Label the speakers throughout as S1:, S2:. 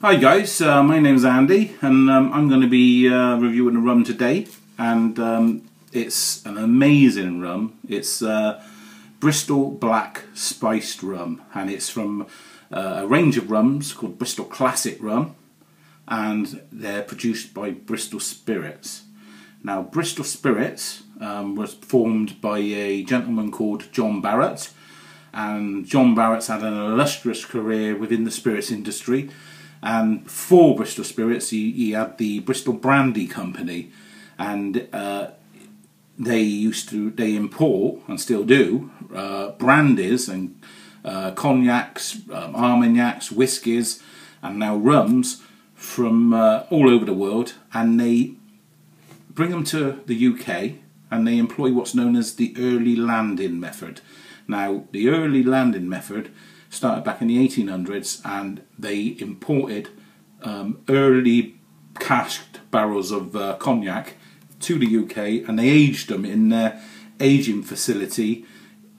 S1: Hi guys, my name's Andy, and I'm going to be reviewing a rum today, and it's an amazing rum. It's Bristol Black Spiced Rum, and it's from a range of rums called Bristol Classic Rum, and they're produced by Bristol Spirits. Now, Bristol Spirits was formed by a gentleman called John Barrett, and John Barrett's had an illustrious career within the spirits industry. And before Bristol Spirits, he had the Bristol Brandy Company, and they import, and still do, brandies and cognacs, armagnacs, whiskies, and now rums from all over the world, and they bring them to the UK, and they employ what's known as the early landing method. Now, the early landing method started back in the 1800s, and they imported early cashed barrels of cognac to the UK, and they aged them in their aging facility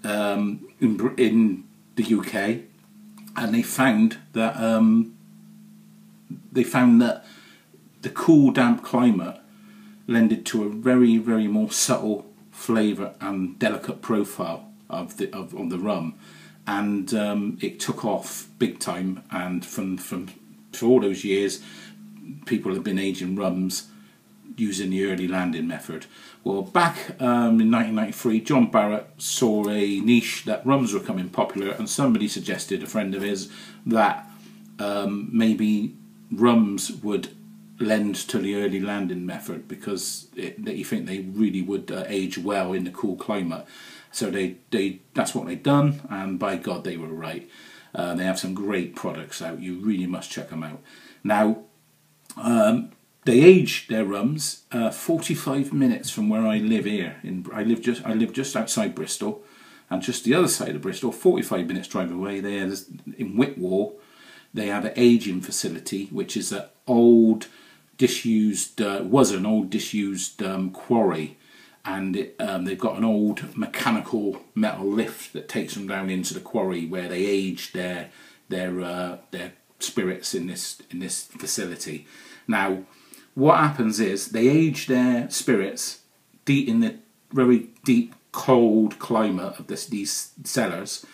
S1: in the UK, and they found that the cool, damp climate lended to a very, very more subtle flavour and delicate profile of the rum. And it took off big time, and for all those years people have been aging rums using the early landing method. Well, back in 1993, John Barrett saw a niche that rums were becoming popular, and somebody suggested, a friend of his, that maybe rums would lend to the early landing method because you think they really would age well in the cool climate. So that's what they'd done, and by God, they were right. They have some great products out. You really must check them out. Now, they age their rums 45 minutes from where I live here. I live just outside Bristol, and just the other side of Bristol, 45 minutes drive away. There's in Whitwall. They have an aging facility, which is an old, disused quarry. And they've got an old mechanical metal lift that takes them down into the quarry, where they age their spirits in this facility. Now, what happens is they age their spirits deep in the very deep, cold climate of these cellars,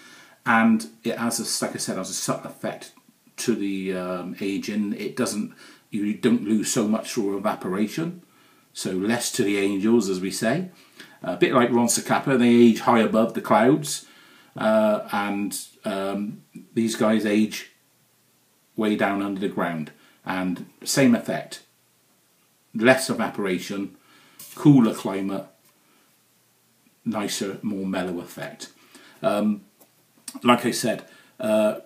S1: and it has, like I said, has a subtle effect to the aging. You don't lose so much through evaporation. So less to the angels, as we say. A bit like Ron Zacapa, they age high above the clouds, and these guys age way down under the ground, and same effect. Less evaporation, cooler climate, nicer, more mellow effect. Like I said, the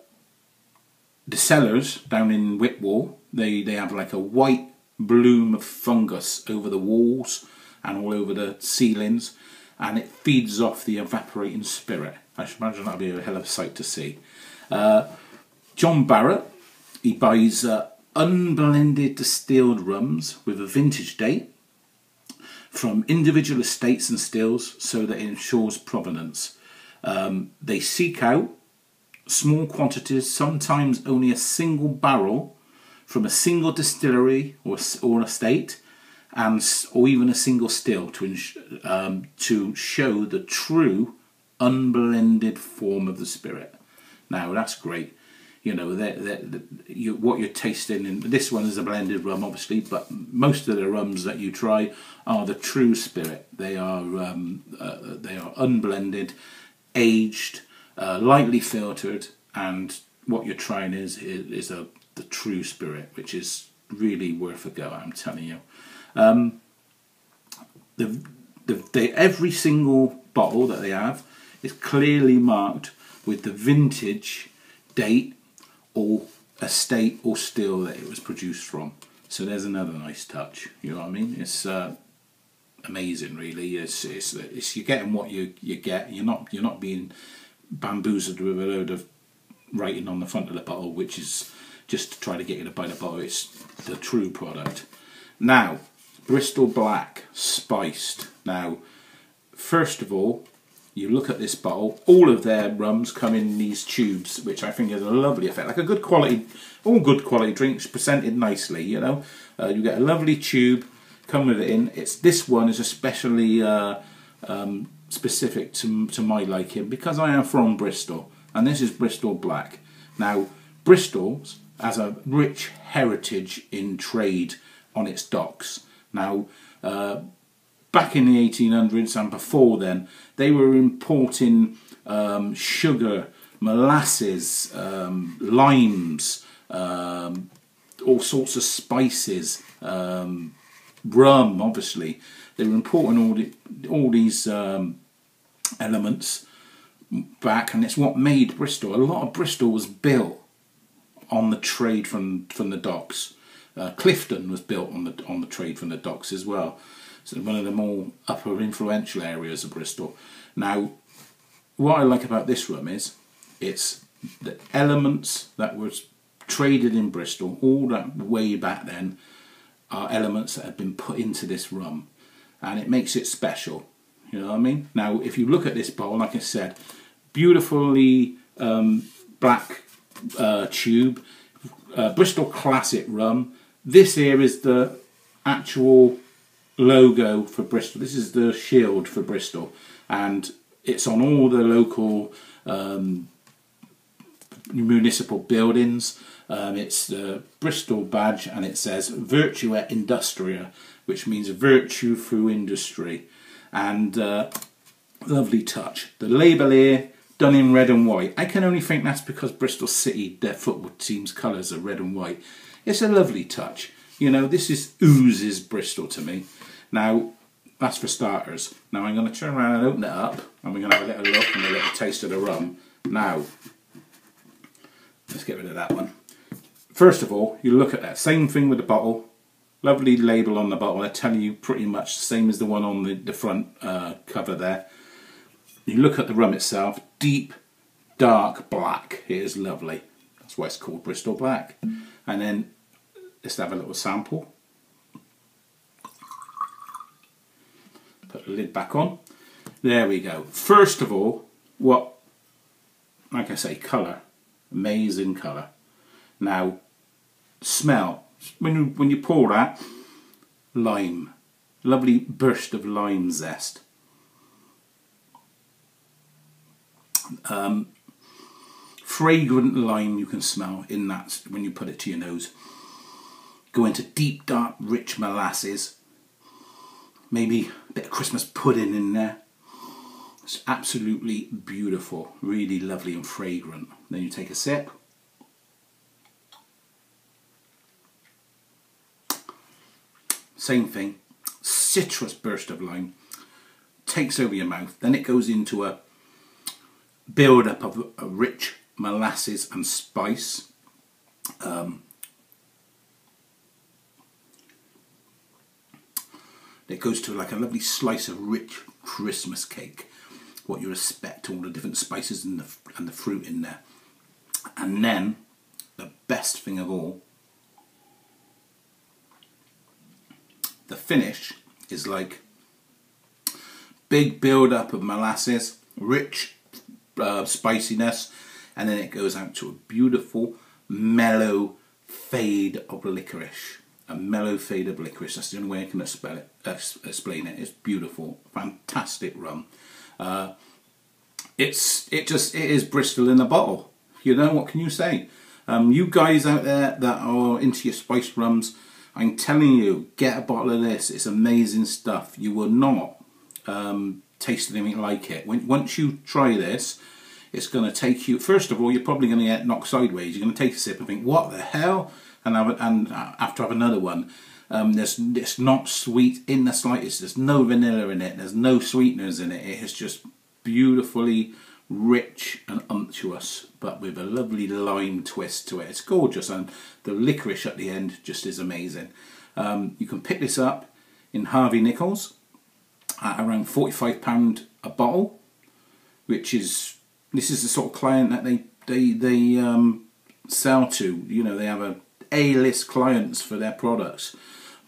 S1: cellars down in Whitwall, they have like a white bloom of fungus over the walls and all over the ceilings, and it feeds off the evaporating spirit. I should imagine that'll be a hell of a sight to see. John Barrett, he buys unblended distilled rums with a vintage date from individual estates and stills, so that it ensures provenance. They seek out small quantities, sometimes only a single barrel, from a single distillery or estate, or even a single still, to show the true unblended form of the spirit. Now, that's great. You know, what you're tasting, and this one is a blended rum, obviously, but most of the rums that you try are the true spirit. They are unblended, aged, lightly filtered, and what you're trying is the true spirit, which is really worth a go, I'm telling you. Every single bottle that they have is clearly marked with the vintage, date, or estate or still that it was produced from. So there's another nice touch. You know what I mean? It's amazing, really. It's you're getting what you get. You're not being bamboozled with a load of writing on the front of the bottle, which is just to try to get you to buy the bottle. It's the true product. Now, Bristol Black Spiced. Now, first of all, you look at this bottle, all of their rums come in these tubes, which I think is a lovely effect. Like a good quality, all good quality drinks presented nicely, you know. You get a lovely tube, come with it in. This one is especially specific to my liking because I am from Bristol, and this is Bristol Black. Now, Bristol has a rich heritage in trade on its docks. Now, back in the 1800s and before then, they were importing sugar, molasses, limes, all sorts of spices, rum, obviously. They were importing all these elements back, and it's what made Bristol. A lot of Bristol was built on the trade from the docks. Clifton was built on the trade from the docks as well. So one of the more upper influential areas of Bristol. Now, what I like about this rum is it's the elements that were traded in Bristol all that way back then are elements that have been put into this rum, and it makes it special. You know what I mean? Now, if you look at this bottle, like I said, beautifully black tube, Bristol Classic rum. This here is the actual logo for Bristol. This is the shield for Bristol, and it's on all the local municipal buildings. It's the Bristol badge, and it says Virtue et Industria, which means virtue through industry. And lovely touch. The label here done in red and white. I can only think that's because Bristol City, their football team's colours are red and white. It's a lovely touch. You know, this oozes Bristol to me. Now, that's for starters. Now I'm going to turn around and open it up, and we're going to have a little look and a little taste of the rum. Now, let's get rid of that one. First of all, you look at that. Same thing with the bottle. Lovely label on the bottle. I tell you pretty much the same as the one on the front cover there. You look at the rum itself. Deep, dark black. It is lovely. That's why it's called Bristol Black. And then, let's have a little sample. Put the lid back on. There we go. First of all, like I say, colour. Amazing colour. Now, smell. When you pour that, lime. Lovely burst of lime zest. Fragrant lime you can smell in that when you put it to your nose. Go into deep, dark, rich molasses. Maybe a bit of Christmas pudding in there. It's absolutely beautiful. Really lovely and fragrant. Then you take a sip. Same thing. Citrus burst of lime. Takes over your mouth. Then it goes into a build-up of a rich molasses and spice. It goes to like a lovely slice of rich Christmas cake. What you expect, all the different spices and the fruit in there. And then, the best thing of all, the finish is like big build-up of molasses, rich spiciness, and then it goes out to a beautiful mellow fade of licorice. A mellow fade of licorice. That's the only way I can explain it. It's beautiful, fantastic rum. It is Bristol in a bottle. You know, what can you say? You guys out there that are into your spiced rums, I'm telling you, get a bottle of this. It's amazing stuff. You will not taste anything like it. Once you try this, it's going to take you. First of all, you're probably going to get knocked sideways. You're going to take a sip and think, "What the hell?" And after have another one. It's not sweet in the slightest. There's no vanilla in it. There's no sweeteners in it. It is just beautifully rich and unctuous, but with a lovely lime twist to it. It's gorgeous, and the licorice at the end just is amazing. You can pick this up in Harvey Nichols at around £45 a bottle, this is the sort of client that they sell to. You know, they have A-list clients for their products.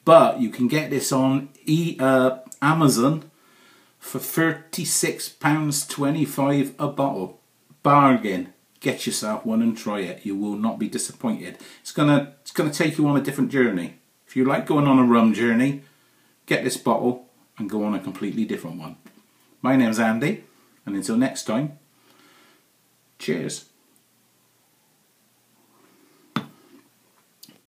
S1: But you can get this on Amazon for £36.25 a bottle. Bargain. Get yourself one and try it. You will not be disappointed. It's gonna take you on a different journey. If you like going on a rum journey, get this bottle and go on a completely different one. My name's Andy, and until next time, cheers.